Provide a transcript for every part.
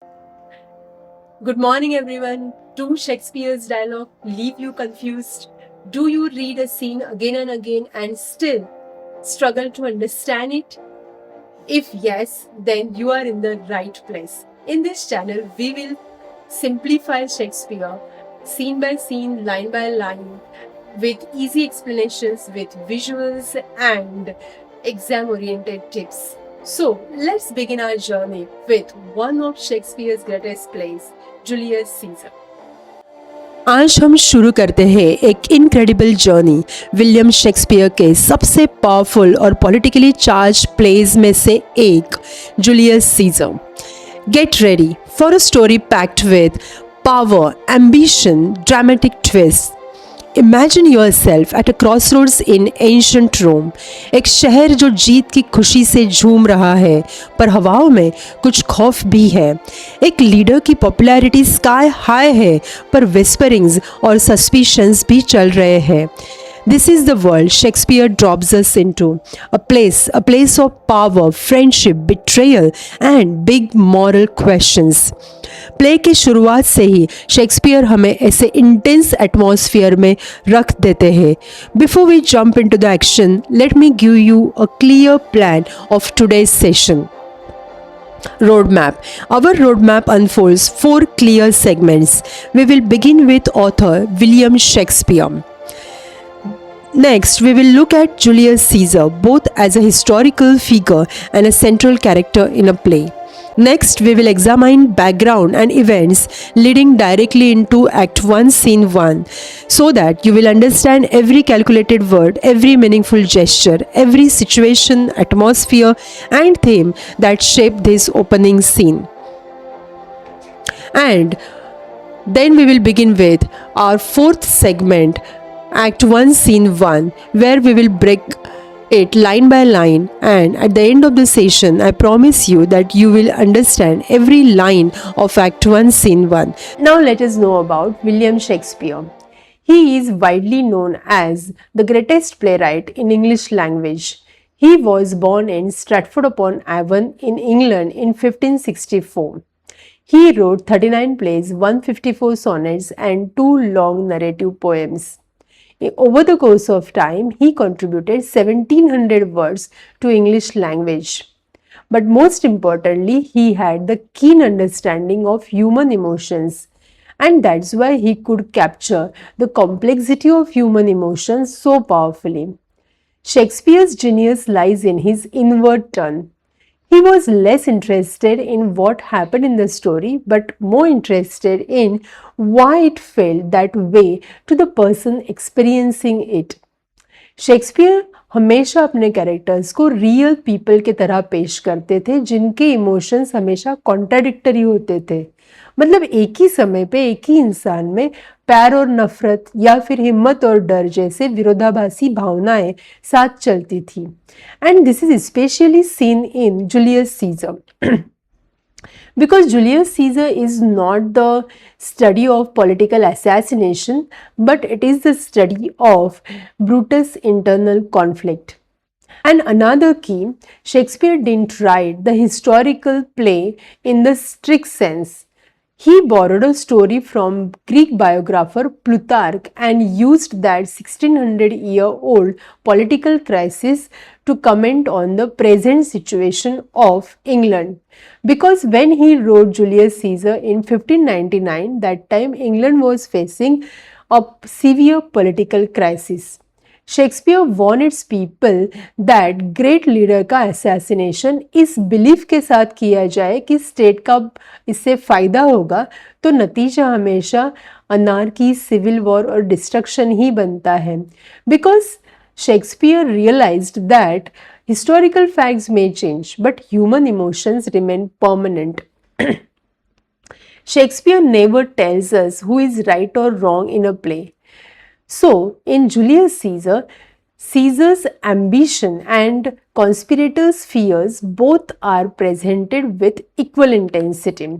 Good morning, everyone. Do Shakespeare's dialogue leave you confused? Do you read a scene again and again and still struggle to understand it? If yes, then you are in the right place. In this channel, we will simplify Shakespeare scene by scene, line by line, with easy explanations, with visuals and exam oriented tips. So, let's begin our journey with one of Shakespeare's greatest plays, Julius Caesar. आज हम शुरू करते हैं एक incredible journey William Shakespeare के सबसे powerful और politically charge pledge में से एक, Julius Caesar. Get ready for a story packed with power, ambition, dramatic twist. Imagine yourself at a crossroads in ancient Rome. एक शहर जो जीत की खुशी से झूम रहा है, पर हवाओं में कुछ खौफ भी है. एक लीडर की पॉपुलैरिटी स्काई हाई है, पर विस्परिंग्स और सस्पिशंस भी चल रहे हैं. This is the world Shakespeare drops us into. A place of power, friendship, betrayal and big moral questions. Play की शुरुआत से ही शेक्सपियर हमें ऐसे इंटेंस एटमॉस्फेयर में रख देते हैं. Before we jump into the action, let me give you a clear plan of today's session. Roadmap. Our roadmap unfolds 4 clear segments. We will begin with author William Shakespeare. Next, we will look at Julius Caesar, both as a historical figure and a central character in a play. Next, we will examine background and events leading directly into Act 1, Scene 1, so that you will understand every calculated word, every meaningful gesture, every situation, atmosphere, and theme that shaped this opening scene. And then we will begin with our 4th segment, Act 1, Scene 1, where we will break it line by line, and at the end of the session I promise you that you will understand every line of Act 1, Scene 1. Now let us know about William Shakespeare. He is widely known as the greatest playwright in English language. He was born in Stratford-upon-Avon in England in 1564. He wrote 39 plays, 154 sonnets and 2 long narrative poems. Over the course of time, he contributed 1700 words to English language. But most importantly, he had the keen understanding of human emotions, and that's why he could capture the complexity of human emotions so powerfully. Shakespeare's genius lies in his inward turn. He was less interested in what happened in the story, but more interested in why it felt that way to the person experiencing it. Shakespeare हमेशा अपने characters को real people की तरह पेश करते थे, जिनके emotions हमेशा कॉन्ट्राडिक्टरी होते थे. मतलब एक ही समय पे एक ही इंसान में प्यार और नफरत या फिर हिम्मत और डर जैसे विरोधाभासी भावनाएं साथ चलती थी. And this is specially seen in Julius Caesar. Because Julius Caesar is not the study of political assassination, but it is the study of Brutus' internal conflict. And another key, Shakespeare didn't write the historical play in the strict sense. He borrowed a story from Greek biographer Plutarch and used that 1600-year-old political crisis to comment on the present situation of England. Because when he wrote Julius Caesar in 1599, that time England was facing a severe political crisis. Shakespeare warned its people that great leader का assassination इस belief के साथ किया जाए कि state का इससे फ़ायदा होगा, तो नतीजा हमेशा अनार्की, सिविल वॉर और डिस्ट्रक्शन ही बनता है. Because Shakespeare realised that historical facts may change, but human emotions remain permanent. Shakespeare never tells us who is right or wrong in a play. So, in Julius Caesar, Caesar's ambition and conspirators' fears both are presented with equal intensity.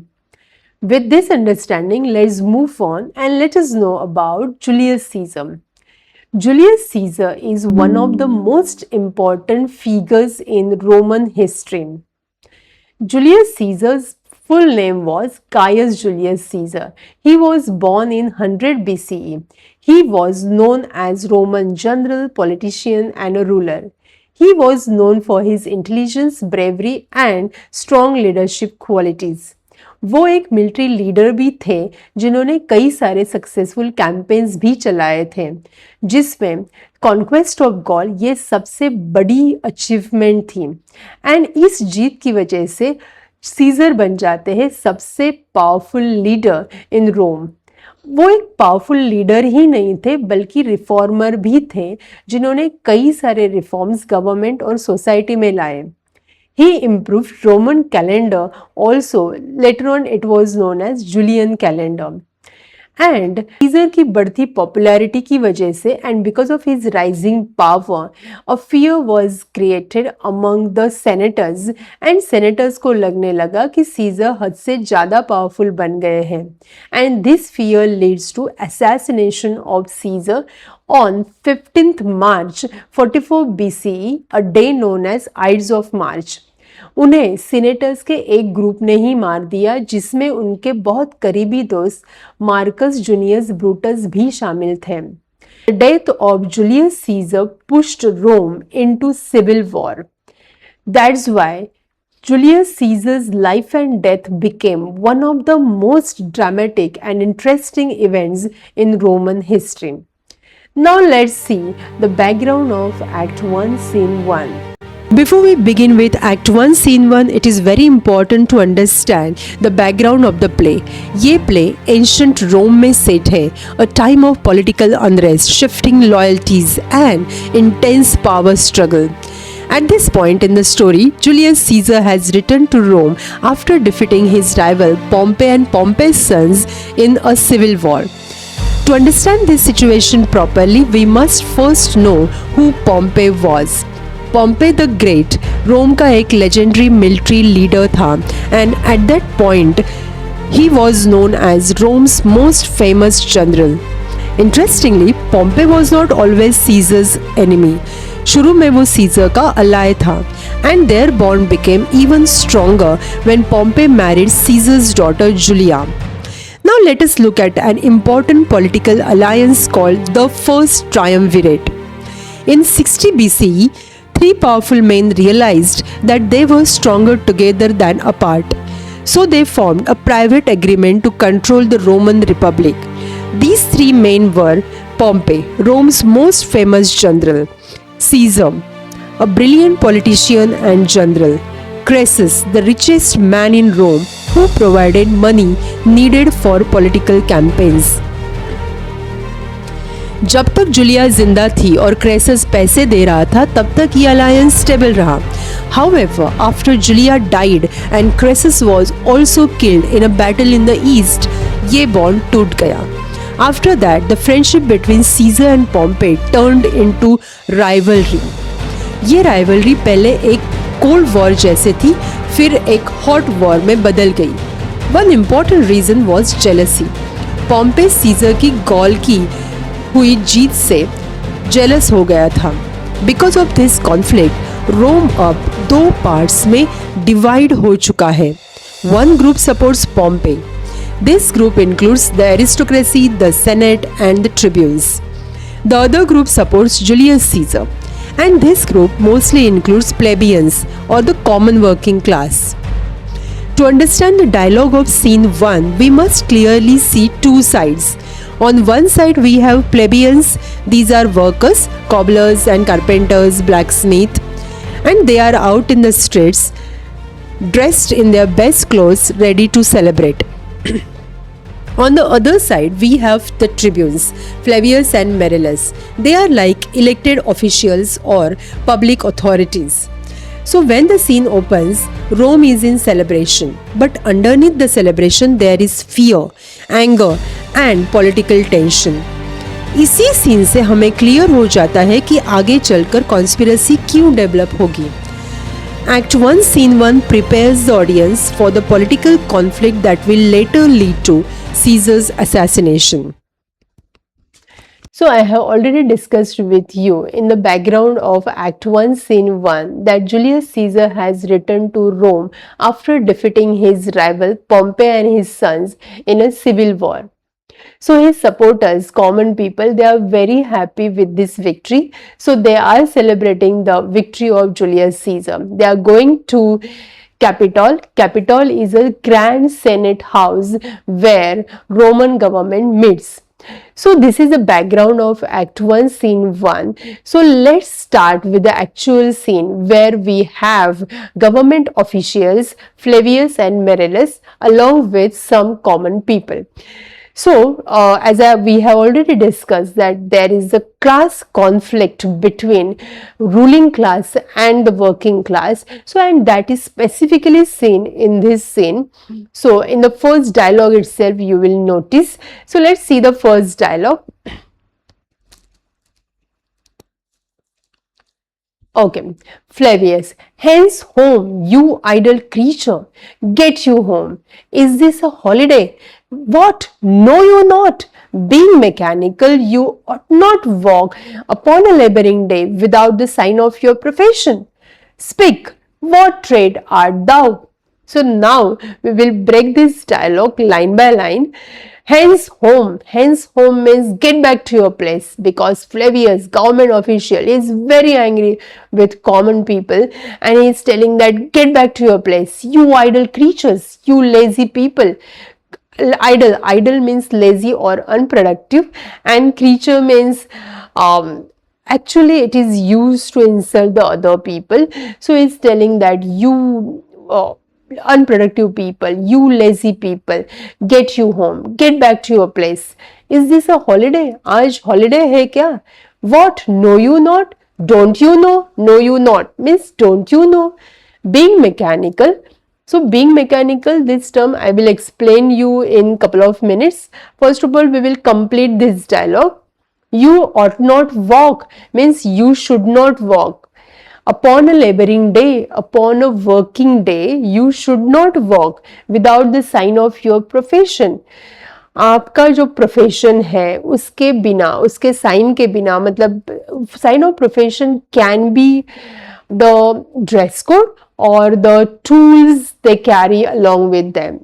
With this understanding, let's move on and let us know about Julius Caesar. Julius Caesar is one of the most important figures in Roman history. Julius Caesar's full name was Caius Julius Caesar. He was born in 100 BCE. He was known as Roman general, politician and a ruler. He was known for his intelligence, bravery and strong leadership qualities. वो एक military leader भी थे जिन्होंने कई सारे successful campaigns भी चलाए थे, जिसमें कॉन्क्वेस्ट ऑफ गॉल ये सबसे बड़ी अचीवमेंट थी। एंड इस जीत की वजह से सीजर बन जाते हैं सबसे पावरफुल लीडर इन रोम। वो एक पावरफुल लीडर ही नहीं थे बल्कि रिफॉर्मर भी थे जिन्होंने कई सारे रिफॉर्म्स गवर्नमेंट और सोसाइटी में लाए। He improved Roman calendar also. Later on it was known as Julian calendar. And Caesar की बढ़ती पॉपुलैरिटी की वजह से and because of his rising power, a fear was created among the senators and senators को लगने लगा कि Caesar हद से ज़्यादा पावरफुल बन गए हैं। And this fear leads to assassination of Caesar on 15th March 44 BCE, a day known as Ides of March. उन्हें सीनेटर्स के एक ग्रुप ने ही मार दिया जिसमें उनके बहुत करीबी दोस्त मार्कस जूनियस ब्रूटस भी शामिल थे। The death of Julius Caesar pushed Rome into civil war. That's why Julius Caesar's life and death became one of the most dramatic and interesting events in Roman history. Now let's see the background of Act 1, Scene 1. Before we begin with Act 1, Scene 1, it is very important to understand the background of the play. ये play ancient Rome में set है, a time of political unrest, shifting loyalties and intense power struggle. At this point in the story, Julius Caesar has returned to Rome after defeating his rival Pompey and Pompey's sons in a civil war. To understand this situation properly, we must first know who Pompey was. Pompey the Great रोम का एक legendary military leader था and at that point he was known as Rome's most famous general. Interestingly, Pompey was not always Caesar's enemy. शुरू में वो scissor का ally था and their bond became even stronger when Pompey married Caesar's daughter Julia. Now let us look at an important political alliance called the First Triumvirate. In 60 BCE, three powerful men realized that they were stronger together than apart. So they formed a private agreement to control the Roman Republic. These three men were Pompey, Rome's most famous general; Caesar, a brilliant politician and general; Crassus, the richest man in Rome, who provided money needed for political campaigns. जब तक Julia जिंदा थी और क्रेसस पैसे दे रहा था तब तक ये अलायंस स्टेबल रहा. However, after Julia died and Crassus was also killed in a battle in the east, ये बॉन्ड टूट गया. After that, the friendship between Caesar and Pompey turned into rivalry. ये rivalry पहले एक कोल्ड वॉर जैसे थी, फिर एक हॉट वॉर में बदल गई. One important reason was jealousy. Pompey Caesar की गॉल की हुई जीत से जेलस हो गया था. Because of this conflict Rome अब दो पार्ट्स में डिवाइड हो चुका है. One group supports Pompey. This group includes the aristocracy, the Senate and the tribunes. The other group supports Julius Caesar and this group mostly includes plebeians or the common working class. To understand the dialogue of scene 1, we must clearly see two sides. On one side we have plebeians. These are workers, cobblers and carpenters, blacksmith, and they are out in the streets dressed in their best clothes, ready to celebrate. On the other side, we have the tribunes, Flavius and Marullus. They are like elected officials or public authorities. So when the scene opens, Rome is in celebration. But underneath the celebration, there is fear, anger and political tension. इसी scene से हमें clear हो जाता है कि आगे चलकर conspiracy क्यों डेवलप होगी. Act 1, Scene 1 prepares the audience for the political conflict that will later lead to Caesar's assassination. So I have already discussed with you in the background of Act 1 Scene 1 that Julius Caesar has returned to Rome after defeating his rival Pompey and his sons in a civil war. So his supporters, common people, they are very happy with this victory. So they are celebrating the victory of Julius Caesar. They are going to Capitol. Capitol is a grand senate house where Roman government meets. So this is the background of Act 1 Scene 1. So let's start with the actual scene where we have government officials Flavius and Marcellus along with some common people. So, we have already discussed that there is a class conflict between ruling class and the working class. So, and that is specifically seen in this scene. So, in the first dialogue itself, you will notice. So, let's see the first dialogue. Okay, Flavius, hence home, you idle creature, get you home. Is this a holiday? What? Know you not? Being mechanical, you ought not walk upon a laboring day without the sign of your profession. Speak, what trade art thou? So now we will break this dialogue line by line. Hence home means get back to your place, because Flavius, government official, is very angry with common people and he is telling that get back to your place, you idle creatures, you lazy people. Idle means lazy or unproductive, and creature means actually it is used to insult the other people. So it's telling that you unproductive people, you lazy people, get you home, get back to your place. Is this a holiday? Aaj holiday hai kya? What? Know you not? Don't you know? Know you not means don't you know? Being mechanical. So being mechanical, this term I will explain you in couple of minutes. First of all, we will complete this dialogue. You ought not walk means you should not walk. Upon a laboring day, upon a working day, you should not walk without the sign of your profession. आपका जो profession है उसके बिना, उसके sign के बिना, मतलब sign of profession can be the dress code or the tools they carry along with them.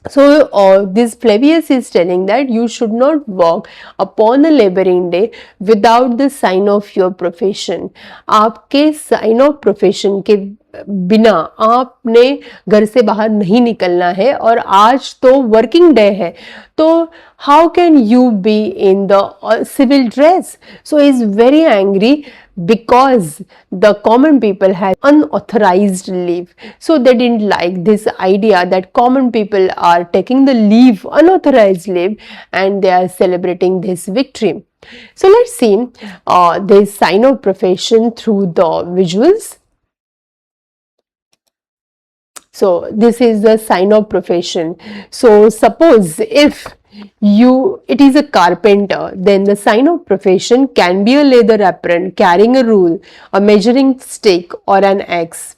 So this Flavius is telling that you should not walk upon a laboring day without the sign of your profession. आपके sign of profession के बिना आपने घर से बाहर नहीं निकलना है, और आज तो वर्किंग डे है, तो how can you be in the civil dress? So he is very angry because the common people had unauthorized leave. So they didn't like this idea that common people are taking the leave, unauthorized leave, and they are celebrating this victory. So let's see this sign of profession through the visuals. So this is the sign of profession. So suppose if it is a carpenter, then the sign of profession can be a leather apron carrying a rule, a measuring stick, or an axe.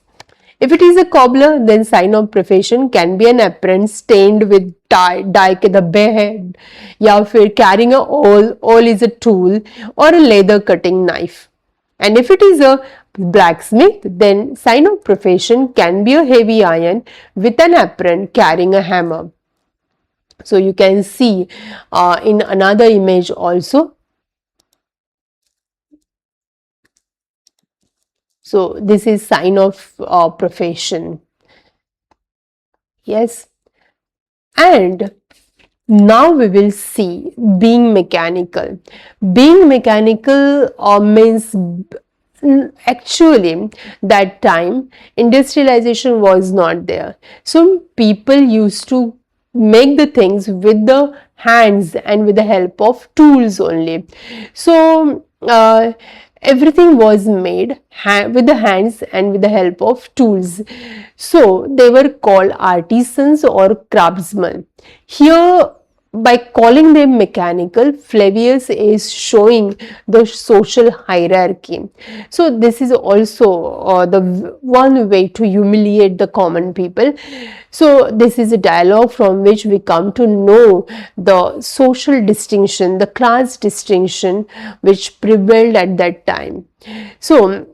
If it is a cobbler, then sign of profession can be an apron stained with dye के धब्बे है, या फिर carrying a awl is a tool, or a leather cutting knife. And if it is a blacksmith, then sign of profession can be a heavy iron with an apron carrying a hammer. So you can see in another image also. So this is sign of profession. Yes. And now we will see being mechanical. Being mechanical means actually that time industrialization was not there. So people used to make the things with the hands and with the help of tools only. So everything was made with the hands and with the help of tools. So they were called artisans or craftsmen. Here by calling them mechanical, Flavius is showing the social hierarchy. So this is also the one way to humiliate the common people. So this is a dialogue from which we come to know the social distinction, the class distinction which prevailed at that time. So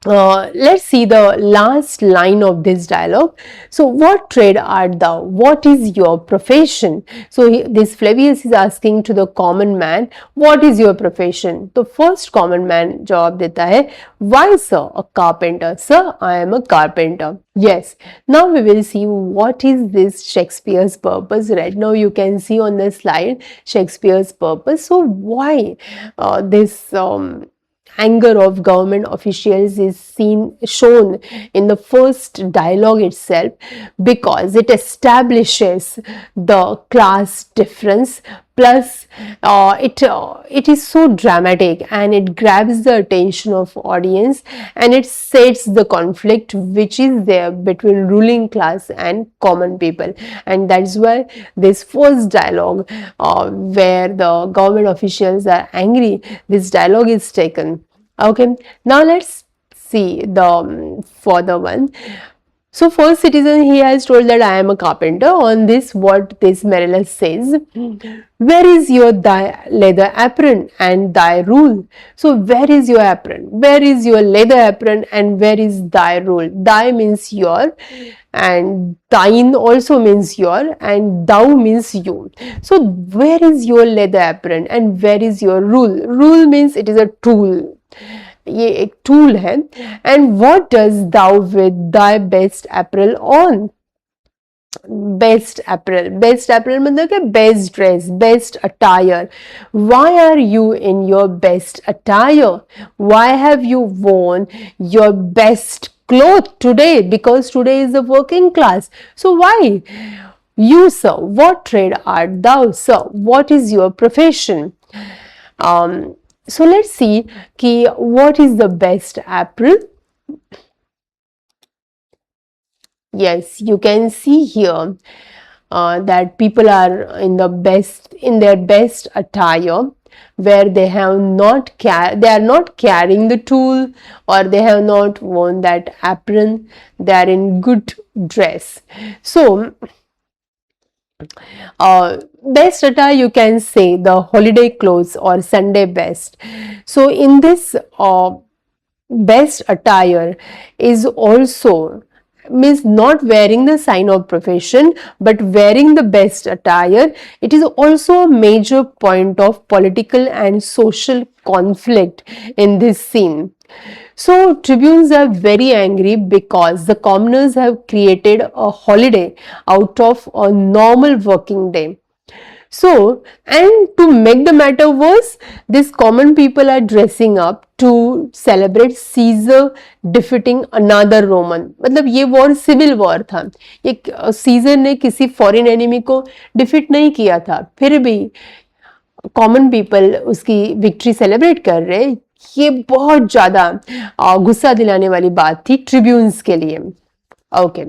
let's see the last line of this dialogue. So, what trade art thou? What is your profession? So, this Flavius is asking to the common man, what is your profession? The first common man जवाब देता है, why sir? A carpenter. Sir, I am a carpenter. Yes. Now we will see what is this Shakespeare's purpose. Right now you can see on the slide Shakespeare's purpose. So, why this anger of government officials is shown in the first dialogue itself, because it establishes the class difference, plus it is so dramatic and it grabs the attention of audience, and it sets the conflict which is there between ruling class and common people. And that's why this first dialogue where the government officials are angry, this dialogue is taken. Okay, now let's see the further one. So first citizen, he has told that I am a carpenter. On this, what this Menelaus says, where is your thy leather apron and thy rule? So where is your apron? Where is your leather apron and where is thy rule? Thy means your, and thine also means your, and thou means you. So where is your leather apron and where is your rule? Rule means it is a tool. ये एक tool है. And what does thou with thy best apparel on? Best apparel मतलब क्या? Best dress, best attire. Why are you in your best attire? Why have you worn your best clothes today? Because today is the working class. So why? You, sir, what trade art thou? Sir, what is your profession? So let's see ki what is the best apparel. Yes, you can see here that people are in their best attire, where they are not carrying the tool, or they have not worn that apron. They are in good dress. So best attire, you can say the holiday clothes or Sunday best. So in this best attire is also means not wearing the sign of profession, but wearing the best attire. It is also a major point of political and social conflict in this scene. So tribunes are very angry because the commoners have created a holiday out of a normal working day. So, and to make the matter worse, these common people are dressing up to celebrate Caesar defeating another Roman. मतलब ये war civil war था, ये scissor ने किसी foreign enemy को defeat नहीं किया था, फिर भी कॉमन पीपल उसकी विक्ट्री सेलिब्रेट कर रहे. ये बहुत ज्यादा गुस्सा दिलाने वाली बात थी ट्रिब्यून्स के लिए. Okay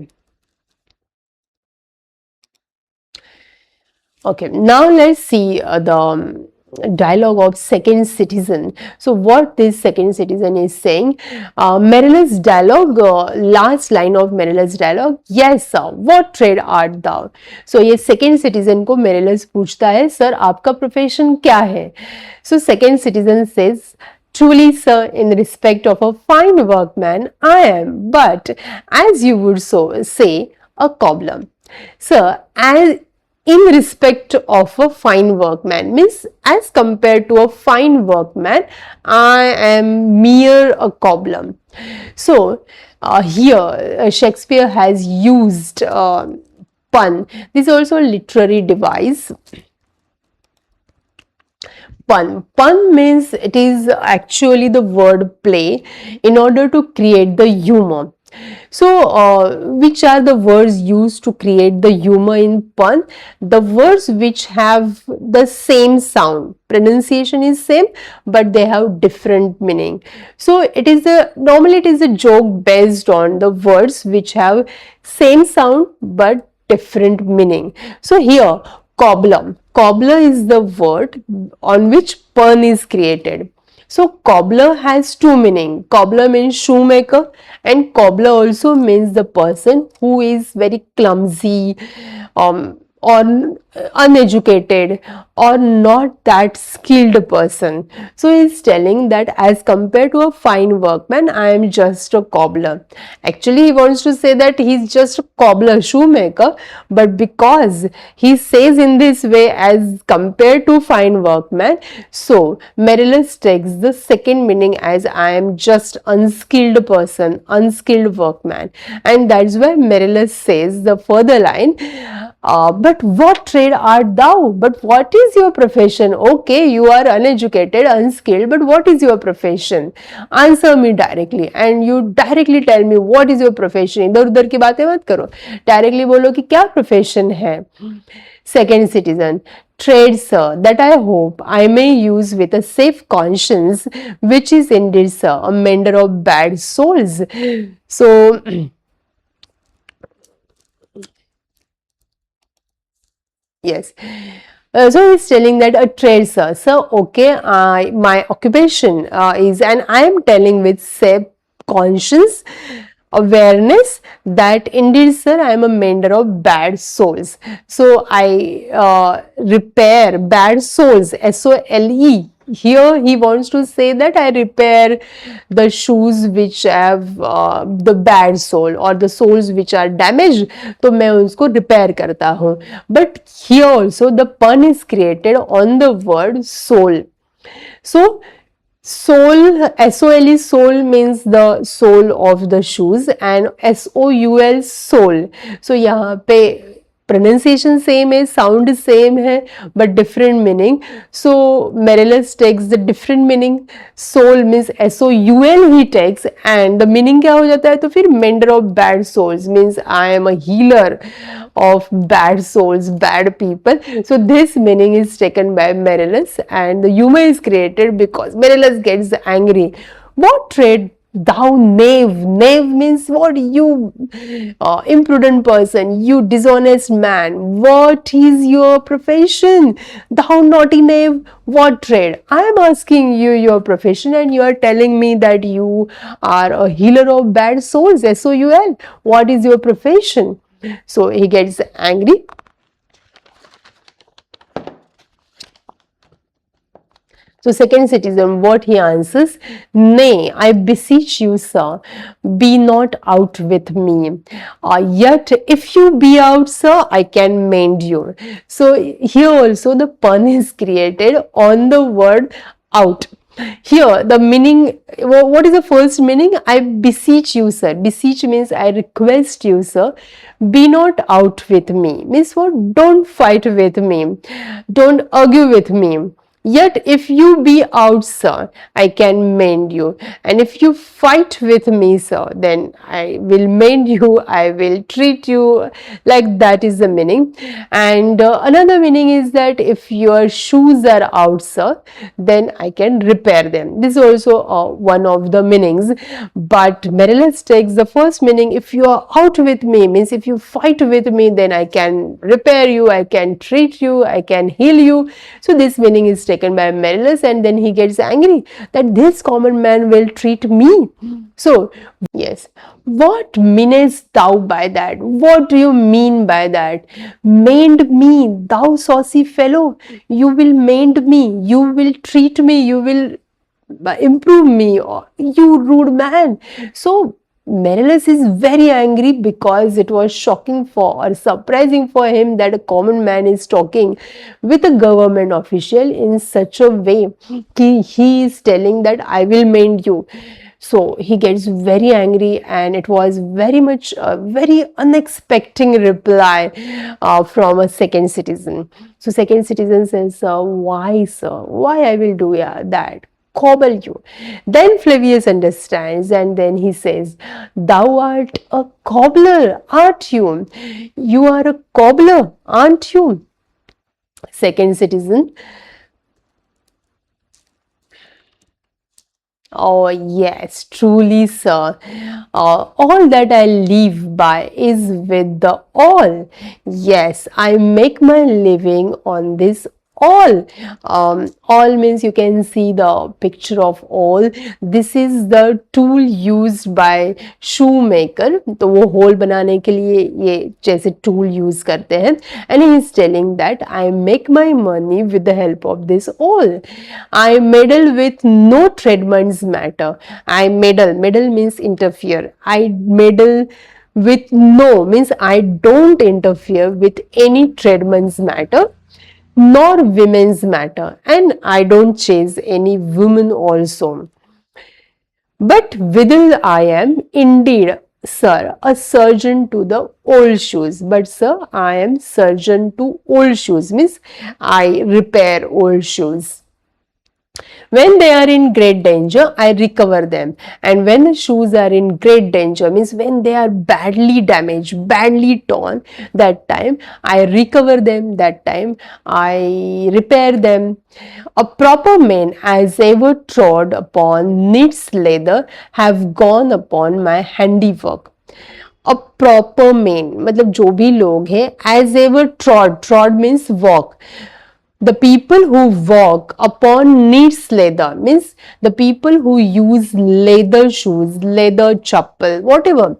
Okay, now let's see the dialogue of second citizen. So what this second citizen is saying, Menelaus dialogue, last line of Menelaus dialogue, yes sir, what trade art thou? So ये second citizen को Menelaus पूछता है, sir आपका profession क्या है? So second citizen says, truly sir, in respect of a fine workman I am, but as you would so say, a cobbler. Sir, as in respect of a fine workman means as compared to a fine workman, I am mere a cobbler. So here Shakespeare has used pun. This is also a literary device. Pun means it is actually the word play in order to create the humor. So, which are the words used to create the humor in pun? The words which have the same sound. Pronunciation is same, but they have different meaning. So, normally it is a joke based on the words which have same sound but different meaning. So, here Cobbler. Cobbler is the word on which pun is created. So cobbler has two meaning. Cobbler means shoemaker, and cobbler also means the person who is very clumsy, or uneducated, or not that skilled person. So he's telling that as compared to a fine workman, I am just a cobbler. Actually, he wants to say that he's just a cobbler, shoemaker, but because he says in this way as compared to fine workman, so Menelaus takes the second meaning as I am just unskilled person, unskilled workman, and that's why Menelaus says the further line, but what trade art thou? But what is your profession? Okay, you are uneducated, unskilled, but what is your profession? Answer me directly, and you directly tell me what is your profession. इधर उधर की बातें मत करो, directly बोलो कि क्या profession है. Second citizen, trade, sir, that I hope I may use with a safe conscience, which is indeed, sir, a mender of bad souls. So yes. So he's telling that a trade, sir. So okay, my occupation is, and I am telling with safe conscience, awareness that indeed, sir, I am a mender of bad souls. So I repair bad souls, SOLE. Here he wants to say that I repair the shoes which have the bad sole or the soles which are damaged, तो मैं उसको repair करता हूँ. But here also the pun is created on the word soul. So sole, SOLE, sole means the sole of the shoes, and SOUL, sole. So यहाँ पे pronunciation same है, sound same है, but different meaning. So Menelaus takes the different meaning. Soul means SOUL he takes, and the meaning क्या हो जाता है? तो फिर mender of bad souls means I am a healer of bad souls, bad people. So this meaning is taken by Menelaus, and the humor is created because Menelaus gets angry. What trade thou, knave? Knave means what? You imprudent person, you dishonest man. What is your profession? Thou naughty knave, what trade? I am asking you your profession, and you are telling me that you are a healer of bad souls, SOUL. What is your profession? So he gets angry. So second citizen, what he answers? Nay, I beseech you, sir, be not out with me. Yet if you be out, sir, I can mend you. So here also the pun is created on the word out. Here the meaning, what is the first meaning? I beseech you, sir. Beseech means I request you, sir. Be not out with me. Means what? Don't fight with me. Don't argue with me. Yet if you be out, sir, I can mend you. And if you fight with me, sir, then I will mend you, I will treat you. Like that is the meaning. And another meaning is that if your shoes are out, sir, then I can repair them. This is also one of the meanings. But Menelaus takes the first meaning, if you are out with me, means if you fight with me, then I can repair you, I can treat you, I can heal you. So this meaning is taken by Menelaus, and then he gets angry that this common man will treat me. So yes, what meanest thou by that? What do you mean by that? Mend me, thou saucy fellow. You will mend me, you will treat me, you will improve me, you rude man. So Menelaus is very angry because it was shocking for or surprising for him that a common man is talking with a government official in such a way. He is telling that I will mend you. So he gets very angry, and it was very much a very unexpected reply from a second citizen. So second citizen says, why, sir? Why I will do that? Cobble you. Then Flavius understands, and then he says, thou art a cobbler, aren't you? You are a cobbler, aren't you? Second citizen, Oh, yes, truly, sir. All that I live by is with the all. Yes, I make my living on this all. All means you can see the picture of all. This is the tool used by shoemaker. तो वो whole बनाने के लिए ये जैसे tool use करते हैं. And he is telling that I make my money with the help of this all. I meddle with no tradesman's matter. I meddle means interfere. I meddle with no means I don't interfere with any tradesman's matter nor women's matter, and I don't chase any woman also. But withal I am indeed, sir, a surgeon to the old shoes. But sir, I am surgeon to old shoes means I repair old shoes. When they are in great danger, I recover them. And when the shoes are in great danger, means when they are badly damaged, badly torn, that time I recover them, that time I repair them. A proper man as ever trod upon knits leather have gone upon my handiwork. A proper men मतलब जो भी लोग हैं as ever trod means walk. The people who walk upon needs leather means the people who use leather shoes, leather chappal, whatever,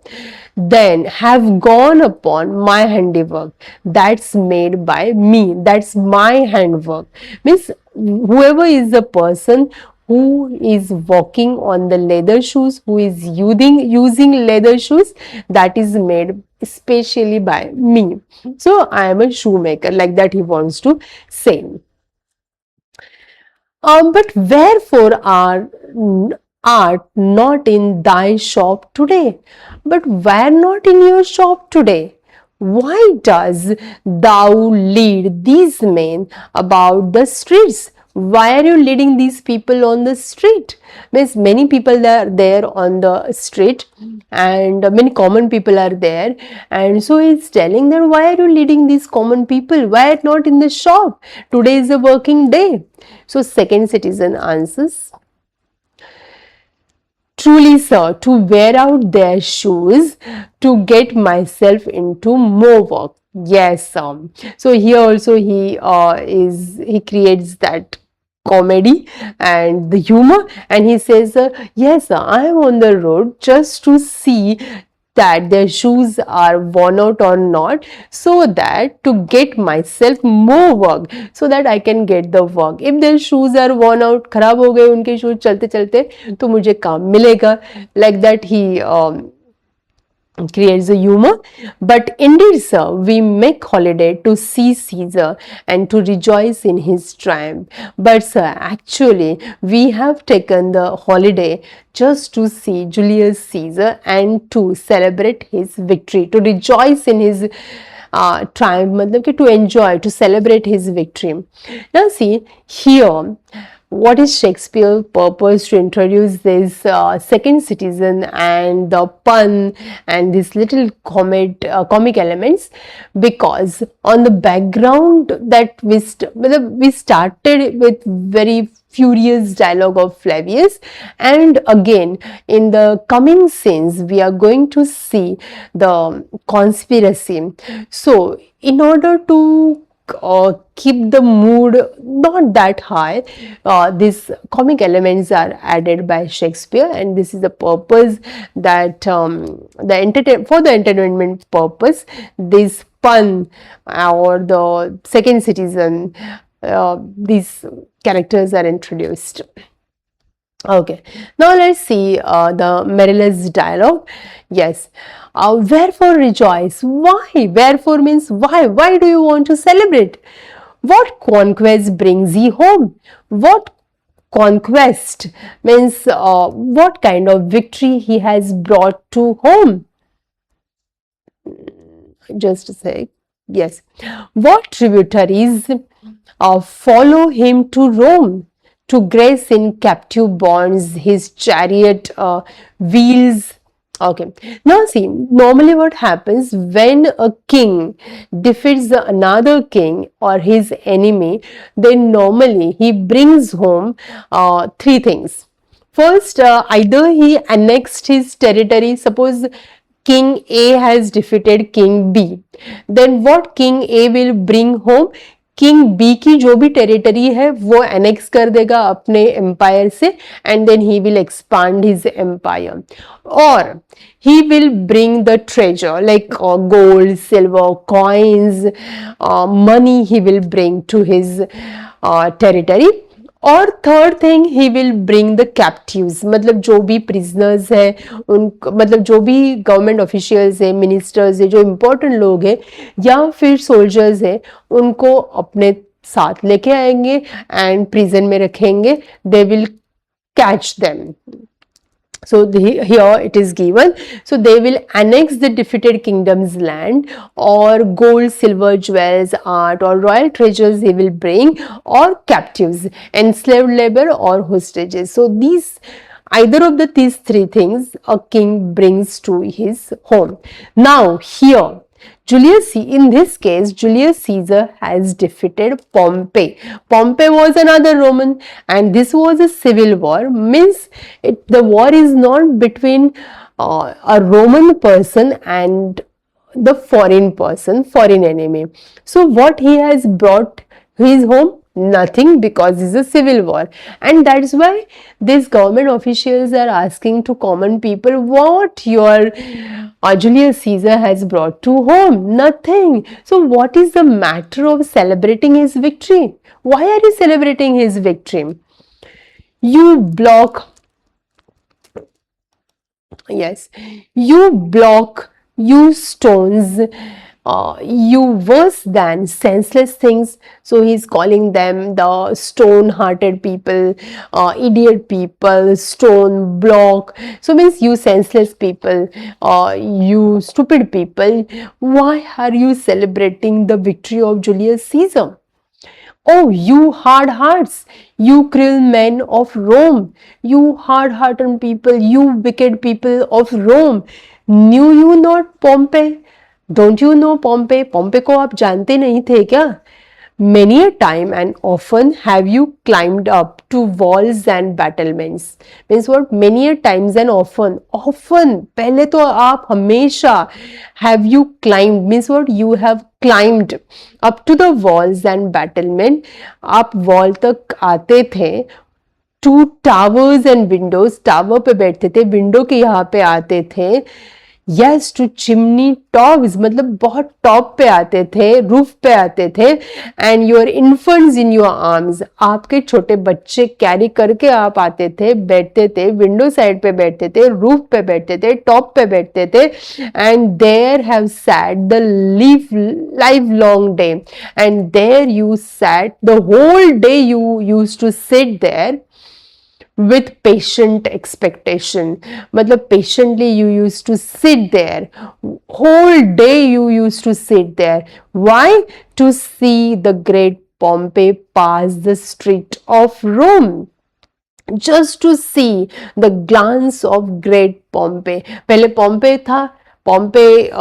then have gone upon my handiwork that's made by me, that's my handwork. Means whoever is the person who is walking on the leather shoes, who is using leather shoes, that is made especially by me. So I am a shoemaker, like that he wants to say. But wherefore art not in thy shop today? But why not in your shop today? Why does thou lead these men about the streets? Why are you leading these people on the street? Means many people are there on the street and many common people are there, and so he's telling them, why are you leading these common people? Why not in the shop? Today is a working day. So second citizen answers, truly, sir, to wear out their shoes to get myself into more work. Yes, sir. So here also he creates that comedy and the humor, and he says, yes, sir, I am on the road just to see that their shoes are worn out or not, so that to get myself more work, so that I can get the work. If their shoes are worn out, खराब हो गए उनके shoes चलते चलते, तो मुझे काम मिलेगा. Like that he creates a humor. But indeed, sir, we make holiday to see Caesar and to rejoice in his triumph. But sir, actually we have taken the holiday just to see Julius Caesar and to celebrate his victory, to rejoice in his triumph, मतलब to enjoy, to celebrate his victory. Now see here, what is Shakespeare's purpose to introduce this second citizen and the pun and these little comic elements? Because on the background that we started with very furious dialogue of Flavius, and again in the coming scenes we are going to see the conspiracy. So in order to keep the mood not that high, these comic elements are added by Shakespeare, and this is the purpose that for the entertainment purpose, this pun or the second citizen, these characters are introduced. Okay, now let's see the Menelaus dialogue. Yes, wherefore rejoice? Why? Wherefore means why? Why do you want to celebrate? What conquest brings ye home? What conquest means what kind of victory he has brought to home? Just a sec. Yes, what tributaries follow him to Rome? To grace in captive bonds his chariot wheels. Okay, now see, normally what happens when a king defeats another king or his enemy, then normally he brings home three things. First, either he annexed his territory. Suppose king A has defeated king B, then what king A will bring home? King B की जो भी territory है वो annex कर देगा अपने empire से, and then he will expand his empire, और he will bring the treasure like gold, silver, coins, money he will bring to his territory. और third thing he will bring the captives, मतलब जो भी prisoners हैं उन, मतलब जो भी गवर्नमेंट ऑफिशियल्स हैं, मिनिस्टर्स हैं, जो इम्पोर्टेंट लोग हैं या फिर सोल्जर्स हैं, उनको अपने साथ लेके आएंगे एंड प्रिजन में रखेंगे. They will catch them. So here it is given. So they will annex the defeated kingdom's land, or gold, silver, jewels, art, or royal treasures they will bring, or captives, enslaved labor, or hostages. So either of these three things a king brings to his home. Now here, in this case, Julius Caesar has defeated Pompey. Pompey was another Roman, and this was a civil war. Means the war is not between a Roman person and the foreign enemy. So what he has brought his home? Nothing, because it's a civil war. And that's why these government officials are asking to common people what your Julius Caesar has brought to home. Nothing. So what is the matter of celebrating his victory? Why are you celebrating his victory? You block you stones, you worse than senseless things. So he's calling them the stone-hearted people, idiot people, stone block. So means you senseless people, you stupid people. Why are you celebrating the victory of Julius Caesar? Oh, you hard hearts, you cruel men of Rome, you hard-hearted people, you wicked people of Rome. Knew you not Pompey? Don't you know Pompey? Pompey को आप जानते नहीं थे क्या? Many a time and often have you climbed up to walls and battlements. Means what? Many a times and often. Often, पहले तो आप हमेशा. Have you climbed? Means what? You have climbed up to the walls and battlement. आप wall तक आते थे. To towers and windows. Tower पे बैठते थे. Window के यहाँ पे आते थे. यस, टू चिमनी टॉप्स, मतलब बहुत टॉप पे आते थे, रूफ पे आते थे. And your infants in your arms, आपके छोटे बच्चे कैरी करके आप आते थे, बैठते थे, विंडो साइड पे बैठते थे, रूफ पे बैठते थे, टॉप पे बैठते थे. And there have sat the livelong day, and there you sat the whole day, you used to sit there with patient expectation. मतलब patiently you used to sit there, whole day you used to sit there. Why? To see the great Pompey pass the street of Rome. Just to see the glance of great Pompey. पहले Pompey था, पॉम्पे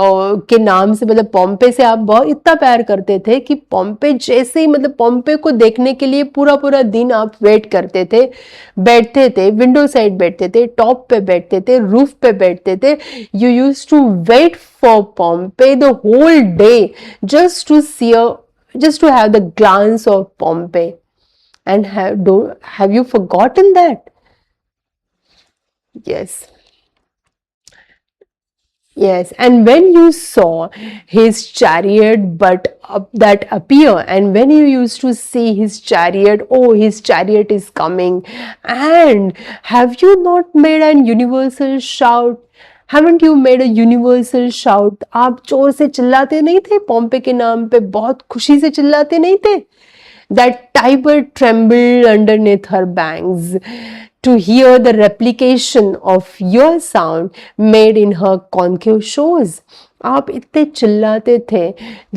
के नाम से, मतलब पॉम्पे से आप बहुत इतना प्यार करते थे कि पॉम्पे जैसे ही, मतलब पॉम्पे को देखने के लिए पूरा पूरा दिन आप वेट करते थे, बैठते थे, विंडो साइड बैठते थे, टॉप पे बैठते थे, रूफ पे बैठते थे. You used to wait for Pompey the whole day, just to have the glance of Pompey. And have you forgotten that? Yes, and when you saw his chariot that appear, and when you used to see his chariot, oh, his chariot is coming, and have you not made an universal shout? Haven't you made a universal shout? आप जोर से चिल्लाते नहीं थे पॉम्पे के नाम पे, बहुत खुशी से चिल्लाते नहीं थे? That Tiber trembled underneath her banks to hear the replication of your sound made in her concave shores. आप इतने चिल्लाते थे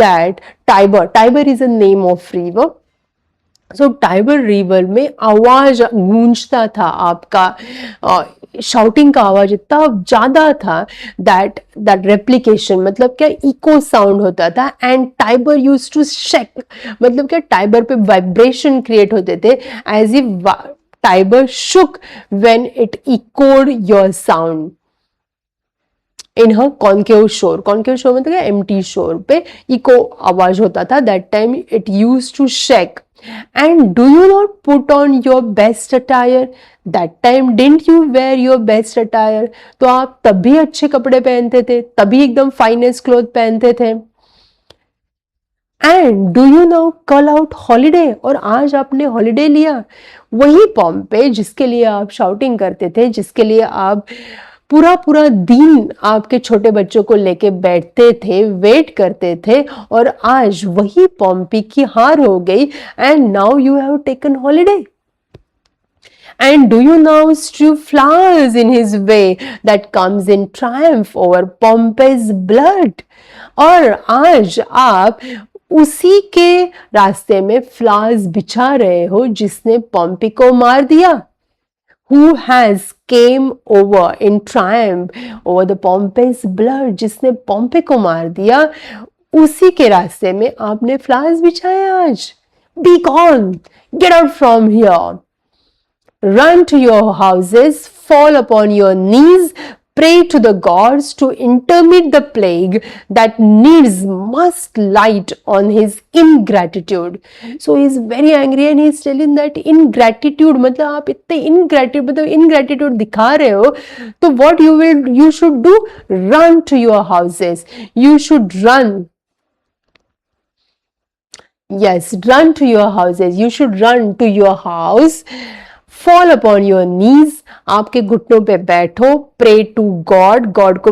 that Tiber is a name of river. So Tiber river में आवाज गूंजता था, आपका शाउटिंग का आवाज इतना ज्यादा था that replication, मतलब क्या, इको साउंड होता था. And Tiber used to shake, मतलब क्या, टाइबर पे वाइब्रेशन क्रिएट होते थे, as if Tiber shook when it echoed your sound. In her concave शोर मतलब एम्प्टी शोर पे इको आवाज होता था. That time it use to shake. And do you not put on your best attire. That time didn't you where your best attire. तो आप तब भी अच्छे कपड़े पहनते थे, तभी एकदम फाइनेस्ट क्लोथ पहनते थे. And do you now call out holiday. और आज आपने हॉलीडे लिया. वही पॉम्पे जिसके लिए आप शाउटिंग करते थे, जिसके लिए आप पूरा पूरा दिन आपके छोटे बच्चों को लेके बैठते थे, वेट करते थे, और आज वही पॉम्पी की हार हो गई. And now you have taken holiday. And do you now strew flowers in his way that comes in triumph over Pompey's blood? और आज आप उसी के रास्ते में फ्लावर्स बिछा रहे हो जिसने पॉम्पी को मार दिया. Who has came over in triumph over the Pompey's blood, जिसने पॉम्पे को मार दिया, उसी के रास्ते में आपने फ्लावर्स बिछाए आज. Be gone, get out from here. Run to your houses, fall upon your knees, pray to the gods to intermit the plague that needs must light on his ingratitude. So he is very angry and he is telling that ingratitude, मतलब आप इतने ingratitude दिखा रहे हो, तो what you should do? Run to your houses. You should run. Yes, run to your houses. You should run to your house. Fall upon your knees, आपके घुटनों पे बैठो. Pray to God, God को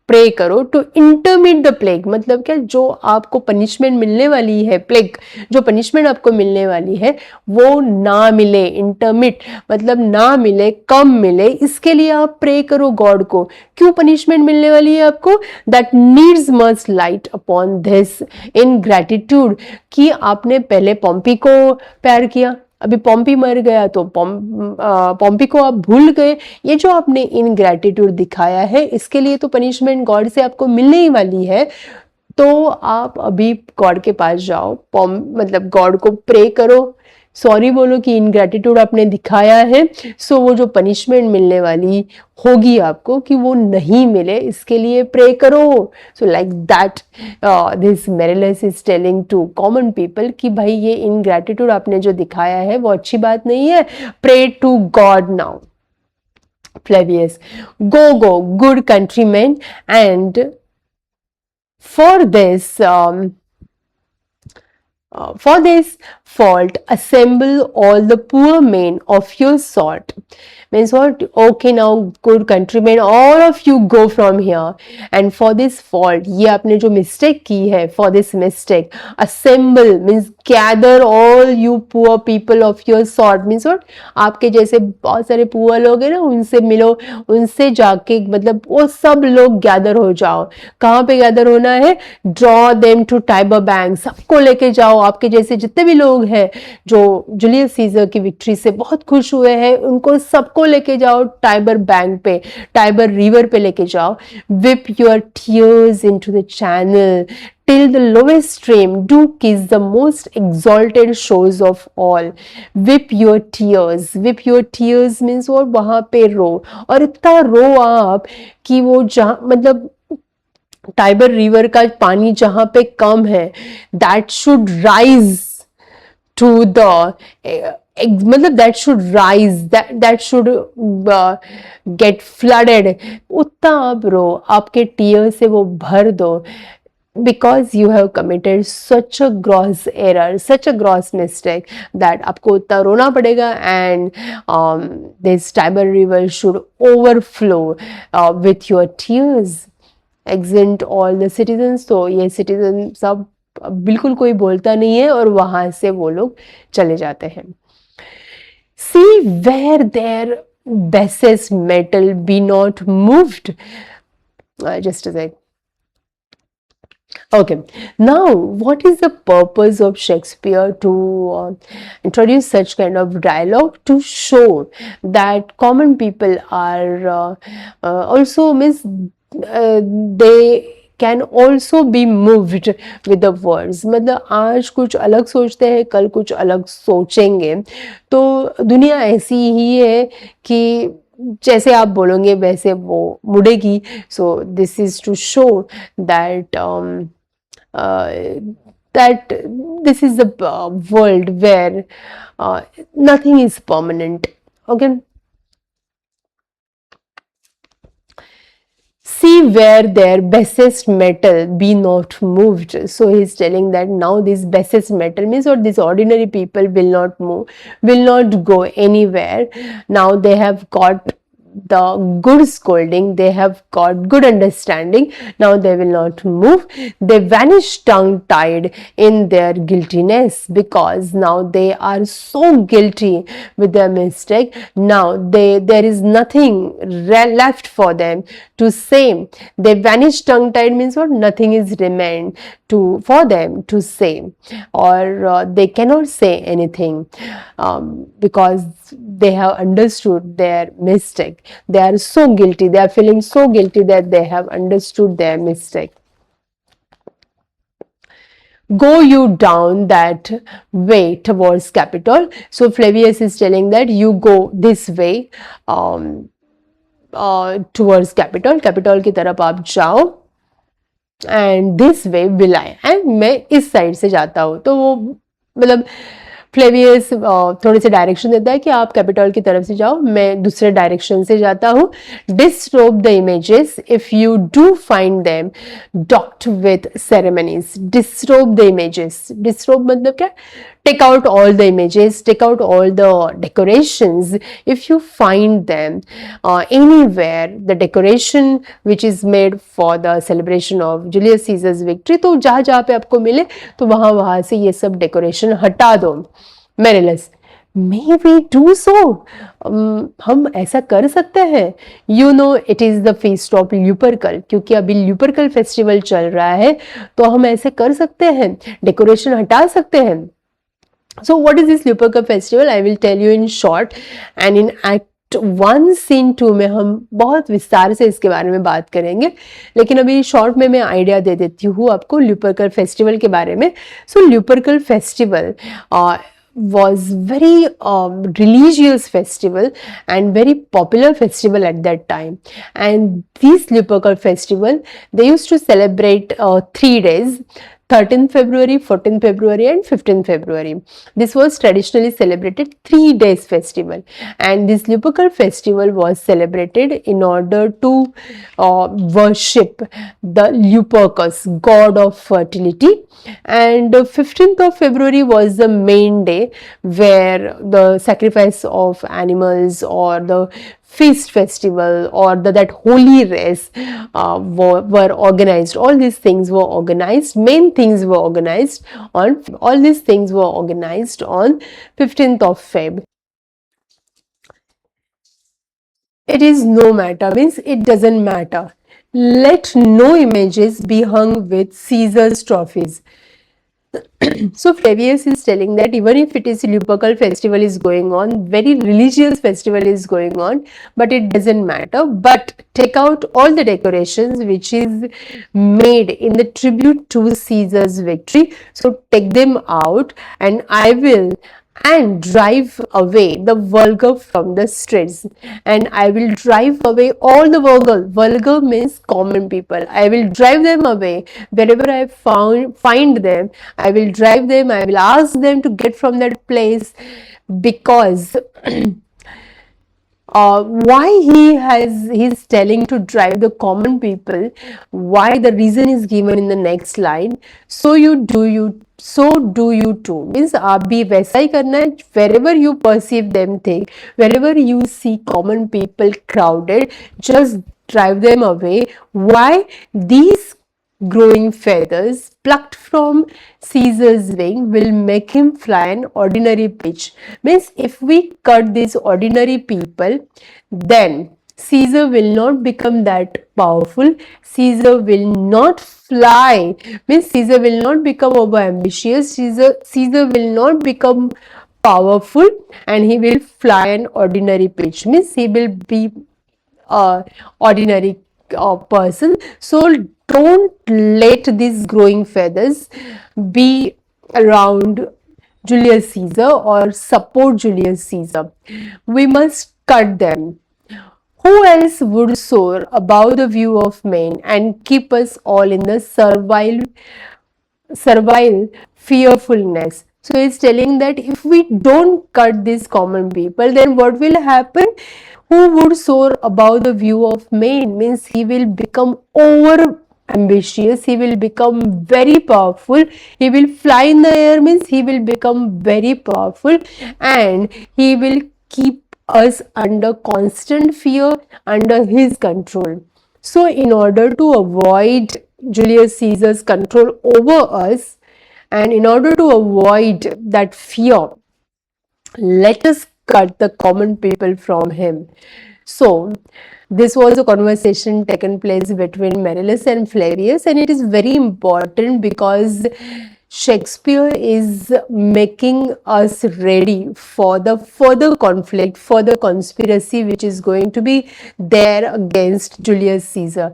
pray करो. To इंटरमिट the plague मतलब क्या, जो आपको पनिशमेंट मिलने वाली है, प्लेग जो पनिशमेंट आपको मिलने वाली है वो ना मिले. इंटरमिट मतलब ना मिले, कम मिले, इसके लिए आप प्रे करो गॉड को. क्यों पनिशमेंट मिलने वाली है आपको? That needs must light upon this in gratitude, कि आपने पहले पॉम्पी को प्यार किया, अभी पॉम्पी मर गया तो पॉम्पी को आप भूल गए. ये जो आपने इनग्रैटिट्यूड दिखाया है, इसके लिए तो पनिशमेंट गॉड से आपको मिलने ही वाली है. तो आप अभी गॉड के पास जाओ, मतलब गॉड को प्रे करो, सॉरी बोलो कि इनग्रैटिट्यूड आपने दिखाया है. सो वो जो पनिशमेंट मिलने वाली होगी आपको, कि वो नहीं मिले, इसके लिए प्रे करो. सो लाइक दैट दिस मेरिलस is telling to common people कि भाई ये इनग्रैटिट्यूड आपने जो दिखाया है वो अच्छी बात नहीं है. Pray to God now. Flavius, go, good countrymen, and for this fault assemble all the poor men of your sort. Means what? Okay, now good countrymen, all of you go from here, and for this fault, ये आपने जो mistake की है, for this mistake, assemble means gather all you poor people of your sort. Means what? आपके जैसे बहुत सारे poor लोग हैं ना, उनसे मिलो, उनसे जाके मतलब वो सब लोग gather हो जाओ. कहाँ पे gather होना है? Draw them to Tiber bank. सबको लेके जाओ. आपके जैसे जितने भी लोग हैं जो जूलियस सीजर की विक्ट्री से बहुत खुश हुए हैं, उनको सबको लेके जाओ टाइबर बैंक पे, टाइबर रिवर पे लेके जाओ. Whip your tears into the channel till the lowest stream. Do kiss the most exalted shores of all. Whip your tears. Whip your tears means what? वहां पे रो, और इतना रो आप कि वो जहां मतलब टाइबर रिवर का पानी जहां पे कम है, that should rise to the मतलब that should rise, that should get flooded. उतना आप रो, आपके टीयर से वो भर दो. Because you have committed such a gross error, such a gross mistake, that आपको उतना रोना पड़ेगा. And this Tiber river should overflow with your tears. Exeunt all the citizens. तो ये citizens सब बिल्कुल कोई बोलता नहीं है, और वहां से वो लोग चले जाते हैं. See where their basest metal be not moved. Just a sec. Okay, now what is the purpose of Shakespeare to introduce such kind of dialogue? To show that common people are also means they can also be moved with the words. मतलब आज कुछ अलग सोचते हैं, कल कुछ अलग सोचेंगे, तो दुनिया ऐसी ही है कि जैसे आप बोलोगे वैसे वो मुड़ेगी. So this is to show that that this is the world where nothing is permanent. Okay. See where their basest metal be not moved. So he's telling that now this basest metal means, or these ordinary people will not move, will not go anywhere. Now they have got the good scolding, they have got good understanding, now they will not move. They vanish tongue tied in their guiltiness, because now they are so guilty with their mistake. Now there is nothing left for them to say. They vanish tongue tied means what? Nothing is remained for them to say, or they cannot say anything because they have understood their mistake. They are so guilty, they are feeling so guilty that they have understood their mistake. Go you down that way towards Capitol. So Flavius is telling that you go this way towards Capitol. Capitol की तरफ आप जाओ, and this way will I, and मैं इस side से जाता हूँ. तो वो मतलब फ्लेवियस थोड़े से डायरेक्शन देता है कि आप कैपिटल की तरफ से जाओ, मैं दूसरे डायरेक्शन से जाता हूँ. Disrobe the images if you do find them decked with ceremonies. Disrobe the images, disrobe मतलब क्या? Take out all the images, take out all the decorations. If you find them anywhere, the decoration which is made for the celebration of Julius Caesar's victory, तो जहाँ जहाँ पे आपको मिले तो वहाँ से ये सब डेकोरेशन हटा दो. Merrill's, May we do so? हम ऐसा कर सकते हैं. You know it is the feast of Lupercal, क्योंकि अभी ल्यूपरकल फेस्टिवल चल रहा है, तो हम ऐसे कर सकते हैं, डेकोरेशन हटा सकते हैं. So what is this Lupercal festival? I will tell you in short, and in Act 1 Scene 2 में हम बहुत विस्तार से इसके बारे में बात करेंगे, लेकिन अभी शॉर्ट में मैं आइडिया दे देती हूँ आपको ल्यूपरकल फेस्टिवल के बारे में. So Lupercal festival was very religious festival and very popular festival at that time. And this Lupercal festival, they used to celebrate 3 days, 13th February, 14th February and 15th February. This was traditionally celebrated 3 days festival, and this Lupercal festival was celebrated in order to worship the Lupercus, god of fertility. And 15th of February was the main day where the sacrifice of animals or the feast festival or that holy race were organized. All these things were organized. Main things were organized on. All these things were organized on 15th of Feb. It is no matter, means it doesn't matter. Let no images be hung with Caesar's trophies. So Flavius is telling that even if it is Lupercal festival is going on, very religious festival is going on, but it doesn't matter. But take out all the decorations which is made in the tribute to Caesar's victory. So take them out, and I will drive away the vulgar from the streets, and I will drive away all the vulgar. Vulgar means common people. I will drive them away. Wherever I find them, I will drive them. I will ask them to get from that place, because why he's telling to drive the common people, why, the reason is given in the next line. So do you too, means आप भी वैसा ही करना है. Wherever you perceive them thing, wherever you see common people crowded, just drive them away. Why? These growing feathers plucked from Caesar's wing will make him fly an ordinary pitch. Means if we cut these ordinary people, then Caesar will not become that powerful. Caesar will not fly. Means Caesar will not become over ambitious. Caesar will not become powerful, and he will fly an ordinary pitch. Means he will be ordinary person. So don't let these growing feathers be around Julius Caesar or support Julius Caesar. We must cut them. Who else would soar above the view of men and keep us all in the servile fearfulness? So it's telling that if we don't cut these common people, then what will happen? Who would soar above the view of men means he will become over ambitious, he will become very powerful, he will fly in the air means he will become very powerful, and he will keep us under constant fear, under his control. So in order to avoid Julius Caesar's control over us, and in order to avoid that fear, let us cut the common people from him. So, this was a conversation taken place between Menelaus and Flavius, and it is very important because Shakespeare is making us ready for the further conflict, further conspiracy which is going to be there against Julius Caesar.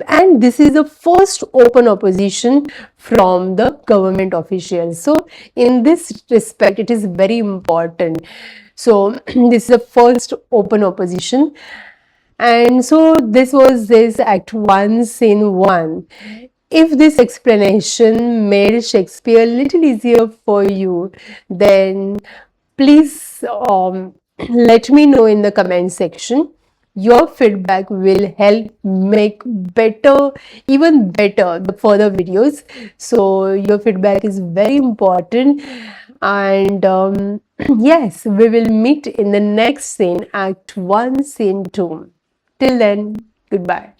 And this is the first open opposition from the government officials. So, in this respect, it is very important. So, this is the first open opposition. And so this was this Act 1, Scene 1. If this explanation made Shakespeare a little easier for you, then please let me know in the comment section. Your feedback will help make better, even better, the further videos. So your feedback is very important. And yes, we will meet in the next scene, Act 1, Scene 2. Till then, goodbye.